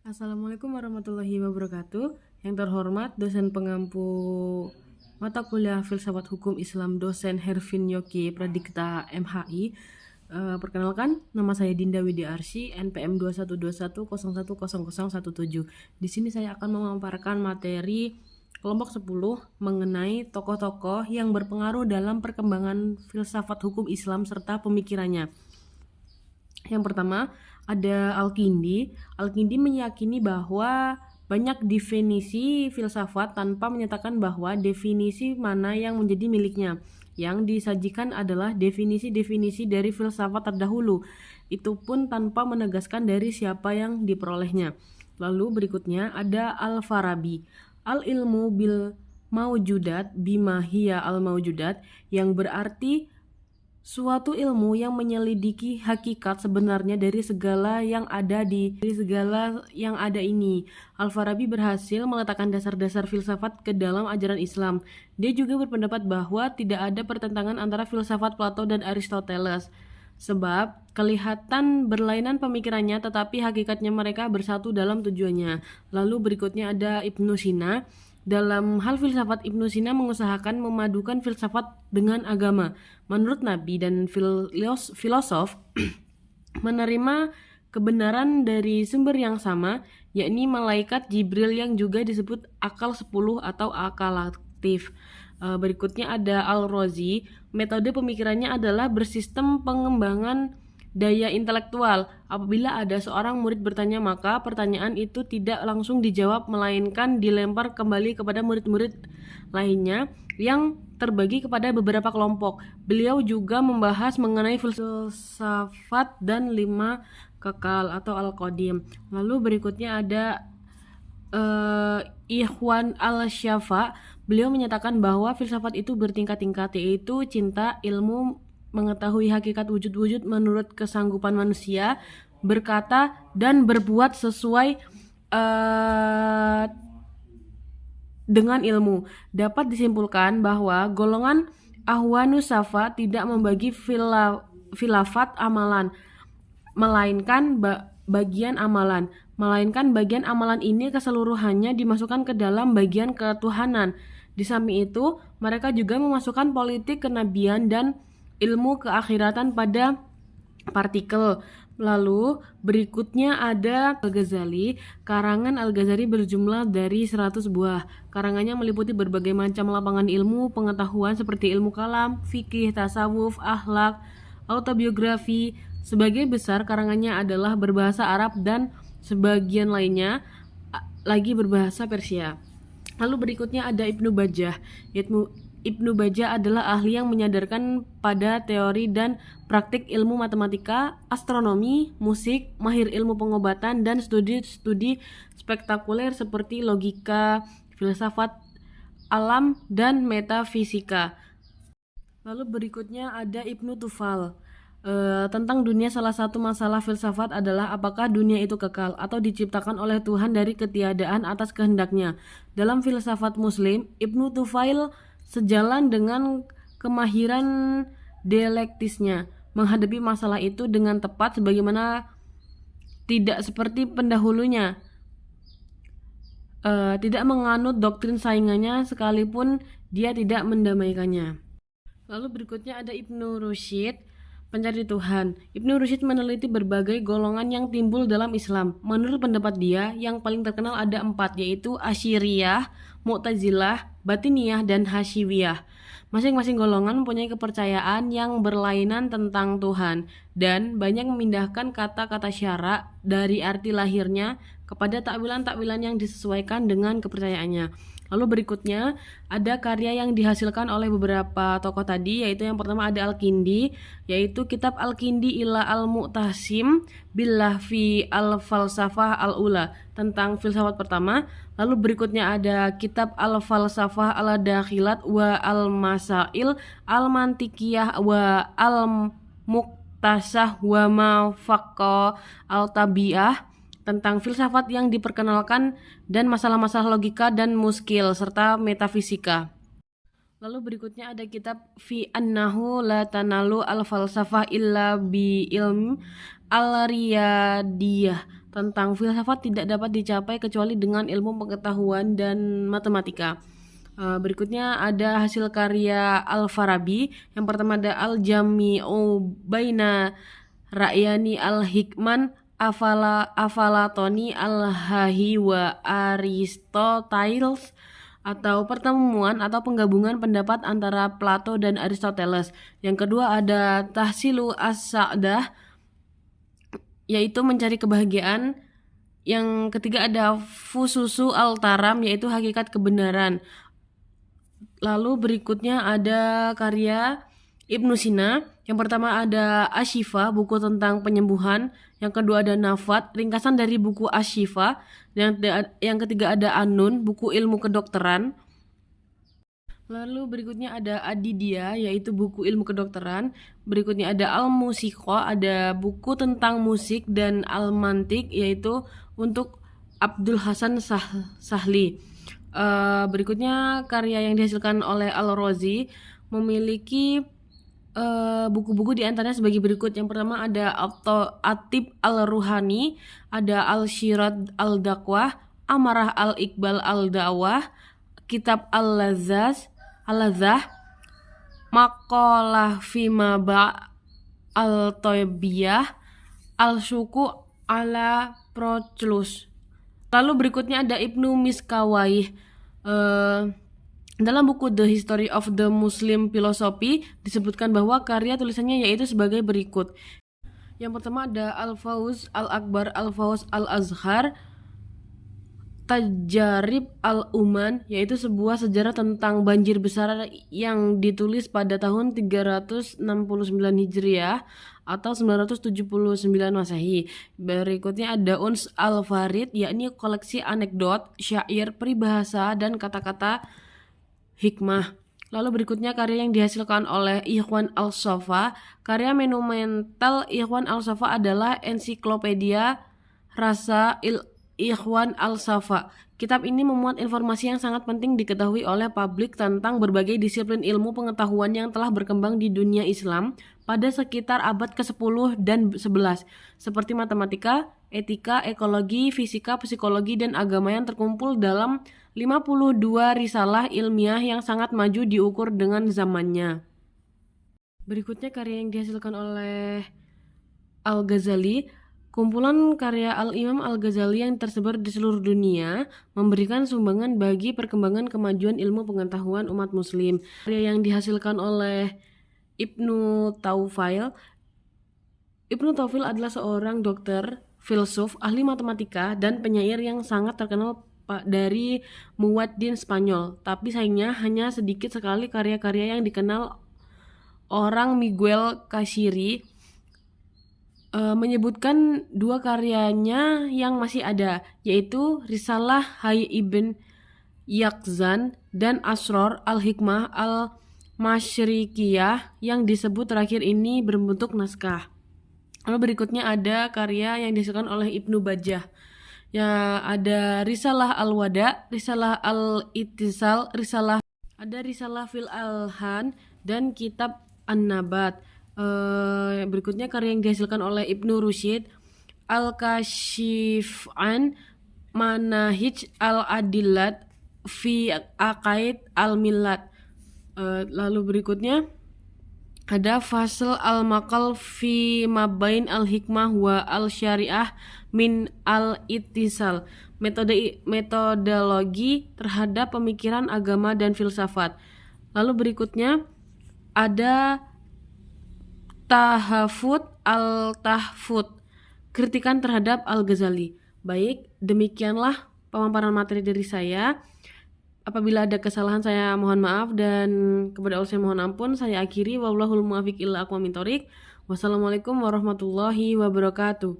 Assalamualaikum warahmatullahi wabarakatuh. Yang terhormat dosen pengampu mata kuliah Filsafat Hukum Islam dosen Hervin Yoki Pradikta MHI. Perkenalkan, nama saya Dinda Widiarsi, NPM 2121010017. Di sini saya akan memaparkan materi kelompok 10 mengenai tokoh-tokoh yang berpengaruh dalam perkembangan filsafat hukum Islam serta pemikirannya. Yang pertama, ada Al-Kindi. Al-Kindi meyakini bahwa banyak definisi filsafat tanpa menyatakan bahwa definisi mana yang menjadi miliknya. Yang disajikan adalah definisi-definisi dari filsafat terdahulu. Itu pun tanpa menegaskan dari siapa yang diperolehnya. Lalu berikutnya ada Al-Farabi. Al-ilmu bil maujudat bima hiya al-maujudat, yang berarti suatu ilmu yang menyelidiki hakikat sebenarnya dari segala yang ada ini. Al-Farabi berhasil meletakkan dasar-dasar filsafat ke dalam ajaran Islam. Dia juga berpendapat bahwa tidak ada pertentangan antara filsafat Plato dan Aristoteles, sebab kelihatan berlainan pemikirannya tetapi hakikatnya mereka bersatu dalam tujuannya. Lalu berikutnya ada Ibnu Sina. Dalam hal filsafat, Ibnu Sina mengusahakan memadukan filsafat dengan agama. Menurut Nabi dan filosof menerima kebenaran dari sumber yang sama, yakni malaikat Jibril yang juga disebut akal 10 atau akal aktif. Berikutnya ada Al-Razi. Metode pemikirannya adalah bersistem pengembangan daya intelektual. Apabila ada seorang murid bertanya, maka pertanyaan itu tidak langsung dijawab, melainkan dilempar kembali kepada murid-murid lainnya yang terbagi kepada beberapa kelompok. Beliau juga membahas mengenai filsafat dan 5 kekal atau al-qadim. Lalu berikutnya ada Ikhwan al-Syafa. Beliau menyatakan bahwa filsafat itu bertingkat-tingkat, yaitu cinta, ilmu, mengetahui hakikat wujud-wujud menurut kesanggupan manusia, berkata dan berbuat sesuai dengan ilmu. Dapat disimpulkan bahwa golongan Ahwanus Safa tidak membagi filafat amalan, melainkan bagian amalan ini keseluruhannya dimasukkan ke dalam bagian ketuhanan. Di samping itu, mereka juga memasukkan politik kenabian dan ilmu keakhiratan pada partikel. Lalu berikutnya ada Al-Ghazali. Karangan Al-Ghazali berjumlah dari 100 buah. Karangannya meliputi berbagai macam lapangan ilmu pengetahuan seperti ilmu kalam, fikih, tasawuf, akhlak, autobiografi. Sebagai besar karangannya adalah berbahasa Arab dan sebagian lainnya lagi berbahasa Persia. Lalu berikutnya ada Ibnu Bajjah. Ibnu Bajjah adalah ahli yang menyadarkan pada teori dan praktik ilmu matematika, astronomi, musik, mahir ilmu pengobatan, dan studi-studi spektakuler seperti logika, filsafat alam, dan metafisika. Lalu berikutnya ada Ibnu Tufal. Tentang dunia, salah satu masalah filsafat adalah apakah dunia itu kekal atau diciptakan oleh Tuhan dari ketiadaan atas kehendaknya. Dalam filsafat Muslim, Ibnu Tufail sejalan dengan kemahiran dialektisnya menghadapi masalah itu dengan tepat, sebagaimana tidak seperti pendahulunya tidak menganut doktrin saingannya sekalipun dia tidak mendamaikannya. Lalu berikutnya ada Ibnu Rusyid, pencari Tuhan. Ibnu Rusyid meneliti berbagai golongan yang timbul dalam Islam. Menurut pendapat dia, yang paling terkenal ada 4, yaitu Asyiriyah, Mu'tazilah, Batiniyah, dan Hasyimiyah. Masing-masing golongan mempunyai kepercayaan yang berlainan tentang Tuhan dan banyak memindahkan kata-kata syara dari arti lahirnya kepada takwilan-takwilan yang disesuaikan dengan kepercayaannya. Lalu berikutnya ada karya yang dihasilkan oleh beberapa tokoh tadi, yaitu yang pertama ada Al-Kindi, yaitu kitab Al-Kindi ila al-Mu'tasim billah fi al-Falsafah al-Ula, tentang filsafat pertama. Lalu berikutnya ada kitab Al-Falsafah al-Dakhilat wa al-Masail al-Mantikiyah wa al-Muqtasah wa ma faqqa al-Tabi'ah, tentang filsafat yang diperkenalkan dan masalah-masalah logika dan muskil serta metafisika. Lalu berikutnya ada kitab Fi annahu la tanalu al-falsafah illa bi ilm al-riyadiyah, tentang filsafat tidak dapat dicapai kecuali dengan ilmu pengetahuan dan matematika. Berikutnya ada hasil karya Al-Farabi. Yang pertama ada Al-Jami'u Baina Ra'yani Al-Hikman Afalatoni Al-Hahi wa Aristoteles, atau pertemuan atau penggabungan pendapat antara Plato dan Aristoteles. Yang kedua ada Tahsilu As-Sa'dah, yaitu mencari kebahagiaan. Yang ketiga ada Fususu Al-Taram, yaitu hakikat kebenaran. Lalu berikutnya ada karya Ibnu Sina. Yang pertama ada Ashifa, buku tentang penyembuhan. Yang kedua ada Nafat, ringkasan dari buku Ashifa. Yang ketiga ada An-Nun, buku ilmu kedokteran. Lalu berikutnya ada Ad-Didiyah, yaitu buku ilmu kedokteran. Berikutnya ada Al-Musiqa, ada buku tentang musik. Dan Al-Mantiq, yaitu untuk Abdul Hasan Sahli. Berikutnya karya yang dihasilkan oleh Al-Razi memiliki buku-buku diantaranya sebagai berikut. Yang pertama ada Atib Al-Ruhani, ada Al-Shirad Al-Dakwah, Amarah Al-Iqbal Al-Da'wah, Kitab Al-Lazah, Maqalah Fima Al-Toybiyah, Al-Syuku Ala Proclus. Lalu berikutnya ada Ibnu Miskawayh. Dalam buku The History of the Muslim Philosophy disebutkan bahwa karya tulisannya yaitu sebagai berikut. Yang pertama ada Al-Fawz Al-Akbar Al-Fawz Al-Azhar Tajarib Al-Uman, yaitu sebuah sejarah tentang banjir besar yang ditulis pada tahun 369 Hijriah atau 979 Masehi. Berikutnya ada Uns Al-Farid, yakni koleksi anekdot, syair, peribahasa, dan kata-kata hikmah. Lalu berikutnya karya yang dihasilkan oleh Ikhwan Al-Safa. Karya monumental Ikhwan Al-Safa adalah Ensiklopedia Rasail Ikhwan Al-Safa. Kitab ini memuat informasi yang sangat penting diketahui oleh publik tentang berbagai disiplin ilmu pengetahuan yang telah berkembang di dunia Islam pada sekitar abad ke-10 dan 11, seperti matematika, etika, ekologi, fisika, psikologi, dan agama yang terkumpul dalam 52 risalah ilmiah yang sangat maju diukur dengan zamannya. Berikutnya karya yang dihasilkan oleh Al-Ghazali. Kumpulan karya Al-Imam Al-Ghazali yang tersebar di seluruh dunia memberikan sumbangan bagi perkembangan kemajuan ilmu pengetahuan umat muslim. Karya yang dihasilkan oleh Ibnu Tawfil. Ibnu Tawfil adalah seorang dokter, filsuf, ahli matematika, dan penyair yang sangat terkenal dari Muwaddin Spanyol. Tapi sayangnya hanya sedikit sekali karya-karya yang dikenal orang. Miguel Cassiry menyebutkan dua karyanya yang masih ada, yaitu Risalah Hayy Ibn Yaqzan dan Asrar Al-Hikmah Al-Masyrikiyah, yang disebut terakhir ini berbentuk naskah. Lalu berikutnya ada karya yang dihasilkan oleh Ibnu Bajjah. Ya, ada Risalah Al-Wada, Risalah Al-Ittisal, ada Risalah Fil Alhan, dan Kitab An-Nabat. Berikutnya karya yang dihasilkan oleh Ibnu Rusyid, Al-Kashifan, Manahij Al-Adillat fi Aqaid Al-Millat. Lalu berikutnya ada Fasl Al-Maqal fi Mabain Al-Hikmah wa Al-Syariah min Al-Ittisal, metodologi terhadap pemikiran agama dan filsafat. Lalu berikutnya ada Tahafut Al-Tahfut, kritikan terhadap Al-Ghazali. Baik, demikianlah pemaparan materi dari saya. Apabila ada kesalahan saya mohon maaf, dan kepada Allah saya mohon ampun. Saya akhiri, wallahul muwaffiq ila aqwamit thoriq. Wassalamualaikum warahmatullahi wabarakatuh.